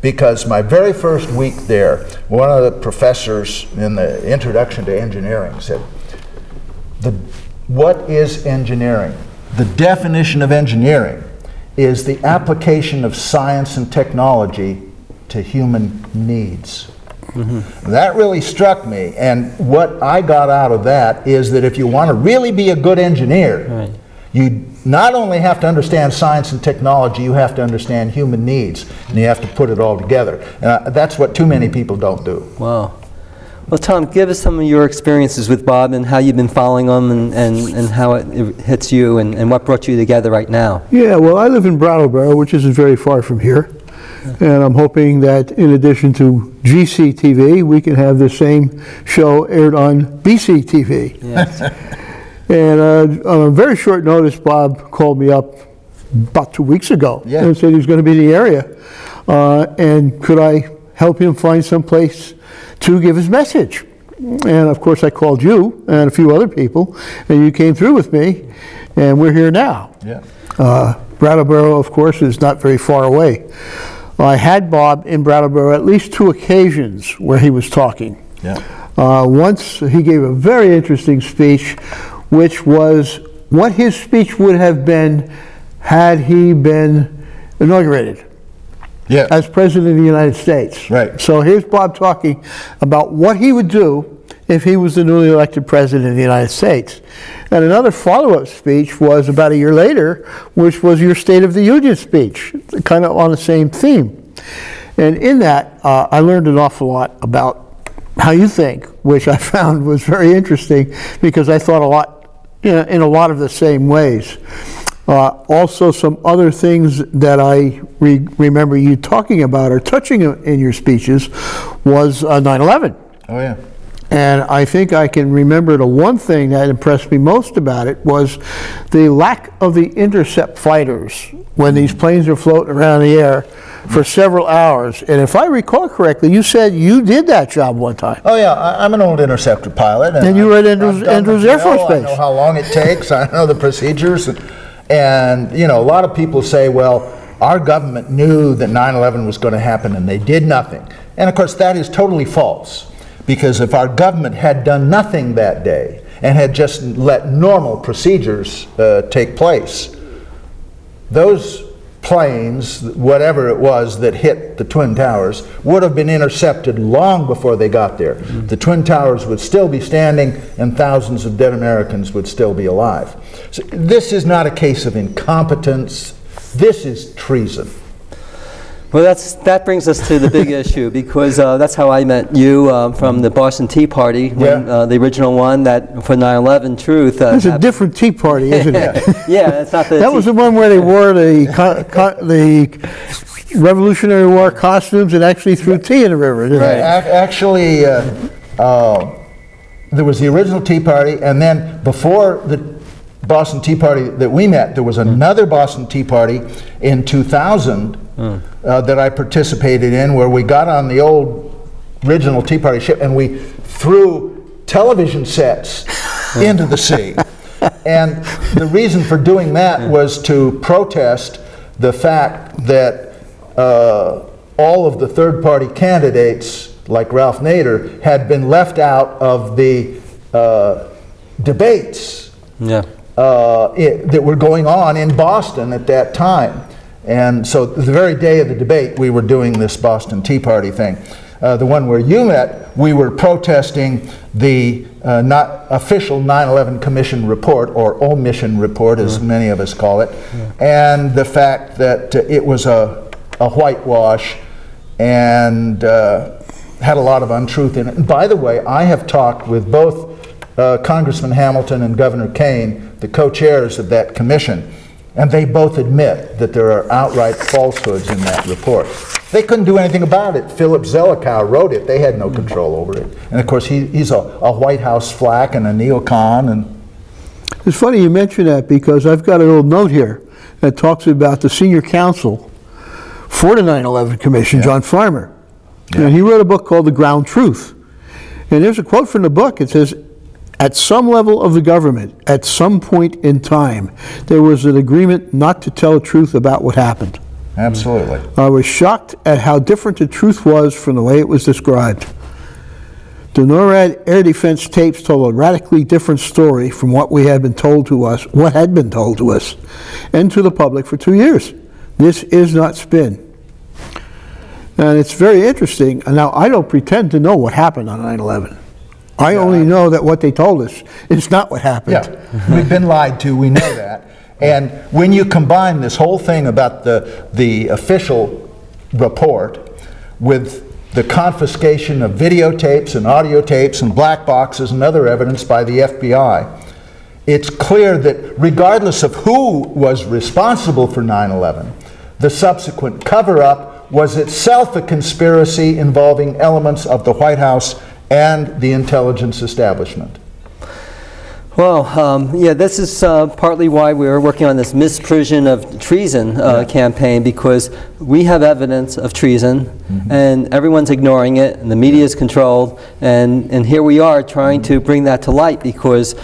Because my very first week there, one of the professors in the Introduction to Engineering said, what is engineering? The definition of engineering is the application of science and technology to human needs. That really struck me, and what I got out of that is that if you want to really be a good engineer, you not only have to understand science and technology, you have to understand human needs, and you have to put it all together. That's what too many people don't do. Wow. Well, Tom, give us some of your experiences with Bob and how you've been following him and how it hits you and what brought you together right now. Yeah, well, I live in Brattleboro, which isn't very far from here. And I'm hoping that in addition to GCTV, we can have the same show aired on BCTV. Yes. And on a very short notice, Bob called me up about 2 weeks ago and said he was going to be in the area. And could I help him find some place to give his message? And of course I called you and a few other people, and you came through with me, and we're here now. Brattleboro, of course, is not very far away. I had Bob in Brattleboro at least 2 occasions where he was talking. Once he gave a very interesting speech, which was what his speech would have been had he been inaugurated as President of the United States. So here's Bob talking about what he would do if he was the newly elected President of the United States. And another follow-up speech was about a year later, which was your State of the Union speech, kind of on the same theme. And in that, I learned an awful lot about how you think, which I found was very interesting because I thought a lot, in a lot of the same ways. Also, some other things that I remember you talking about or touching in your speeches was 9/11. And I think I can remember the one thing that impressed me most about it was the lack of the intercept fighters when these planes are floating around the air for several hours. And if I recall correctly, you said you did that job one time. I'm an old interceptor pilot. And you were at Andrews Air Force Base. I know how long it takes. I know the procedures. And a lot of people say, well, our government knew that 9/11 was going to happen and they did nothing. And of course, that is totally false. Because if our government had done nothing that day and had just let normal procedures take place, those planes, whatever it was that hit the Twin Towers, would have been intercepted long before they got there. The Twin Towers would still be standing and thousands of dead Americans would still be alive. So this is not a case of incompetence. This is treason. Well, that brings us to the big issue, because that's how I met you from the Boston Tea Party, when, the original one that for 9/11 Truth. It's a different Tea Party, isn't it? It's not the. That was the one where they wore the Revolutionary War costumes and actually threw tea in the river. Didn't they? Actually, there was the original Tea Party, and then before the Boston Tea Party that we met, there was another Boston Tea Party in 2000 that I participated in, where we got on the old original Tea Party ship and we threw television sets into the sea. And the reason for doing that was to protest the fact that all of the third-party candidates, like Ralph Nader, had been left out of the debates that were going on in Boston at that time. And so the very day of the debate, we were doing this Boston Tea Party thing. The one where you met, we were protesting the not official 9/11 Commission report, or omission report, as many of us call it, and the fact that it was a whitewash and had a lot of untruth in it. And by the way, I have talked with both Congressman Hamilton and Governor Kane, the co-chairs of that commission, and they both admit that there are outright falsehoods in that report. They couldn't do anything about it. Philip Zelikow wrote it. They had no control over it. And of course, he's a White House flack and a neocon. And it's funny you mention that, because I've got a little note here that talks about the senior counsel for the 9/11 Commission, John Farmer. And he wrote a book called The Ground Truth. And there's a quote from the book. It says, "At some level of the government, at some point in time, there was an agreement not to tell the truth about what happened." Absolutely. I was shocked at how different the truth was from the way it was described. The NORAD air defense tapes told a radically different story from what had been told to us, and to the public for 2 years. This is not spin. And it's very interesting. And now, I don't pretend to know what happened on 9/11. I only know that what they told us is not what happened. Yeah, we've been lied to, we know that. And when you combine this whole thing about the official report with the confiscation of videotapes and audio tapes and black boxes and other evidence by the FBI, it's clear that regardless of who was responsible for 9/11, the subsequent cover-up was itself a conspiracy involving elements of the White House and the intelligence establishment. Well, yeah, this is partly why we're working on this misprision of treason campaign, because we have evidence of treason, and everyone's ignoring it, and the media is controlled, and here we are trying to bring that to light, because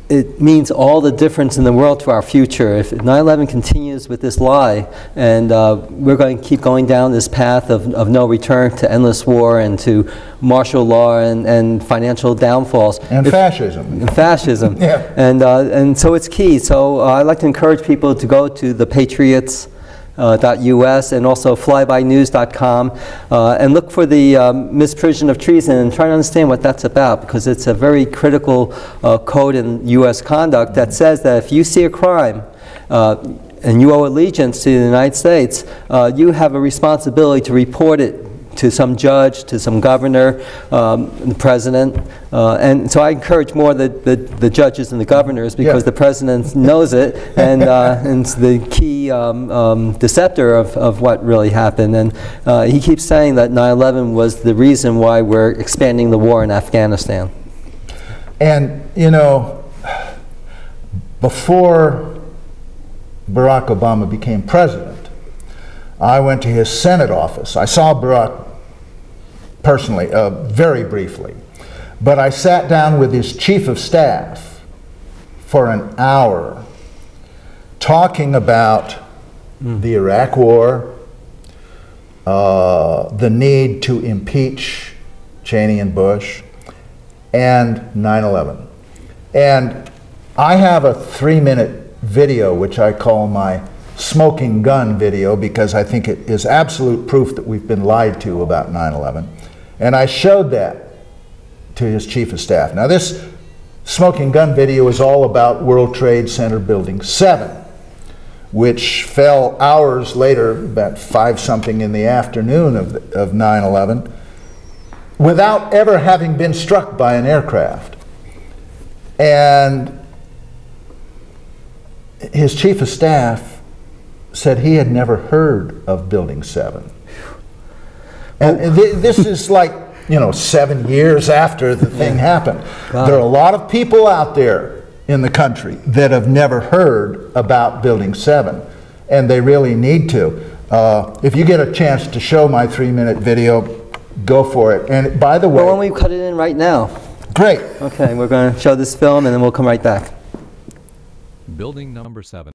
it means all the difference in the world to our future. If 9/11 continues with this lie, and we're going to keep going down this path of no return to endless war and to martial law and financial downfalls. And fascism. And fascism. Yeah. And so it's key. So I'd like to encourage people to go to the Patriots .us and also flybynews.com and look for the misprision of treason and try to understand what that's about, because it's a very critical code in U.S. conduct that says that if you see a crime and you owe allegiance to the United States, you have a responsibility to report it to some judge, to some governor, the president. And so I encourage more the judges and the governors, because the president knows it, and it's the key deceptor of what really happened. And he keeps saying that 9/11 was the reason why we're expanding the war in Afghanistan. And, you know, before Barack Obama became president, I went to his Senate office. I saw Barack personally, very briefly, but I sat down with his chief of staff for an hour talking about the Iraq War, the need to impeach Cheney and Bush, and 9/11. And I have a 3-minute video which I call my smoking gun video, because I think it is absolute proof that we've been lied to about 9/11. And I showed that to his chief of staff. Now, this smoking gun video is all about World Trade Center Building 7, which fell hours later, about 5-something in the afternoon of 9/11, without ever having been struck by an aircraft. And his chief of staff said he had never heard of Building 7. And this is like, you know, 7 years after the thing happened. Wow. There are a lot of people out there in the country that have never heard about Building 7, and they really need to. If you get a chance to show my 3-minute video, go for it. And by the way... Well, why don't we cut it in right now? Great. Okay, we're going to show this film, and then we'll come right back. Building number 7.